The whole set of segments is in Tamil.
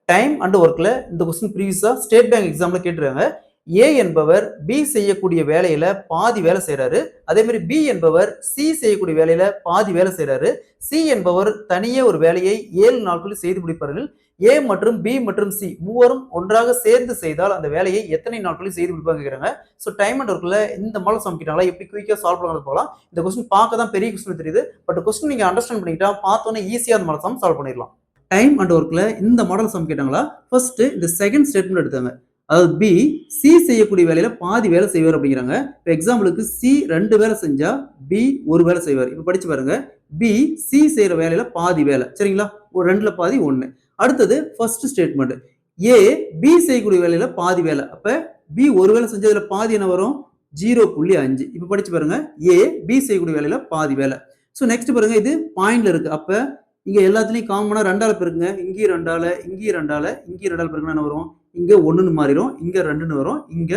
டைம் அண்ட் ஒர்க்ல இந்த கொஸ்டின் ப்ரீவியஸா ஸ்டேட் பேங்க் எக்ஸாம்ல கேட்டிருக்காங்க. ஏ என்பவர் பி செய்யக்கூடிய வேலையில பாதி வேலை செய்யறாரு. அதே மாதிரி பி என்பவர் சி செய்யக்கூடிய வேலையில பாதி வேலை செய்யறாரு. சி என்பவர் தனியே ஒரு வேலையை 7 நாட்களில் செய்து முடிப்பார்கள். ஏ மற்றும் பி மற்றும் சி மூவரும் ஒன்றாக சேர்ந்து செய்தால் அந்த வேலையை எத்தனை நாட்களில் செய்து முடிப்பாங்க கேக்குறாங்க. ஸோ டைம் அண்ட் ஒர்க்ல இந்த மாடல் சம் கேட்டாங்களா எப்படி குயிக்கா சால்வ் பண்ணுறது போகலாம். இந்த கொஸ்டின் பார்க்க தான் பெரிய கொஸ்டின் தெரியுது. பட் கொஸ்டின் நீங்க அண்டர்ஸ்டாண்ட் பண்ணிக்கிட்டா பார்த்தோன்னே ஈஸியா அந்த மாடல் சம் சால்வ் பண்ணிடலாம். டைம் அண்ட் ஒர்க்ல இந்த மாடல் சம் கேட்டாங்களா ஃபர்ஸ்ட் இந்த செகண்ட் ஸ்டேட்மெண்ட் எடுத்தாங்க. அதாவது பி சி செய்யக்கூடிய வேலையில பாதி வேலை செய்வார் அப்படிங்கிறாங்க. இப்போ எக்ஸாம்பிளுக்கு சி 2 வேலை செஞ்சா பி ஒரு வேலை செய்வார். இப்போ படிச்சு பாருங்க. பி சி செய்யற வேலையில பாதி வேலை சரிங்களா, ஒரு 2ல பாதி 1. அடுத்தது ஃபர்ஸ்ட் ஸ்டேட்மெண்ட் ஏ பி செய்யக்கூடிய வேலையில பாதி வேலை. அப்ப பி ஒரு வேலை செஞ்சதுல பாதி என்ன வரும் 0.5. இப்போ படிச்சு பாருங்க. ஏ பி செய்யக்கூடிய வேலையில பாதி வேலை. ஸோ நெக்ஸ்ட் பாருங்க இது பாயிண்ட்ல இருக்கு. அப்ப இங்க எல்லாத்துலயும் காமனா 2ஆல பெருக்குங்க. இங்கேயும் 2ஆல இங்கேயும் 2ஆல இங்கேயும் 2ஆல பெருக்குனா என்ன வரும், இங்க 1ன்னு மாறிடும், இங்க 2ன்னு வரும், இங்க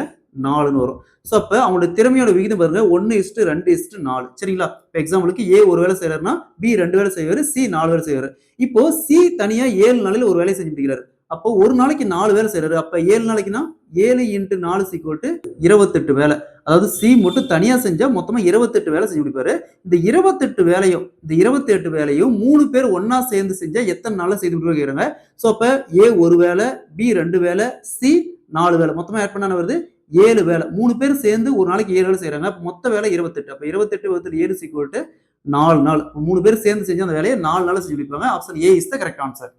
4ன்னு வரும். ஸோ அப்ப அவங்களோட திறமையோட விகிதம் பாருங்க 1:2:4 சரிங்களா. இப்போ எக்ஸாம்பிளுக்கு ஏ ஒரு வேலை செய்யறாருன்னா பி 2 வேலை செய்வாரு, சி 4 வேலை செய்வாரு. இப்போ சி தனியா 7 நாளில் ஒரு வேலையை செஞ்சு முடிக்கிறாரு. அப்போ ஒரு நாளைக்கு 4 வேலை செய்யறாரு. அப்ப 7 நாளைக்குன்னா 7 × 4 28 வேலை. அதாவது சி மட்டும் தனியா செஞ்சா மொத்தமா 28 வேலை செஞ்சு முடிப்பாரு. இந்த 28 வேலையும் 3 பேர் ஒன்னா சேர்ந்து செஞ்சா எத்தனை நாள்ல செய்து முடிப்பாங்க கேக்குறாங்க. சோ அப்ப ஏ ஒரு வேலை, பி 2 வேலை, சி 4 வேலை, மொத்தமா ஆட் பண்ணா வருது 7 வேலை. 3 பேர் சேர்ந்து ஒரு நாளைக்கு 7 வேலை செய்யறாங்க. மொத்த வேலை 28. அப்ப 28 + 7 4 நாள். 3 பேர் சேர்ந்து செஞ்சு அந்த வேலையை 4 நாள்ல செஞ்சு முடிப்பாங்க. Option A is the correct answer.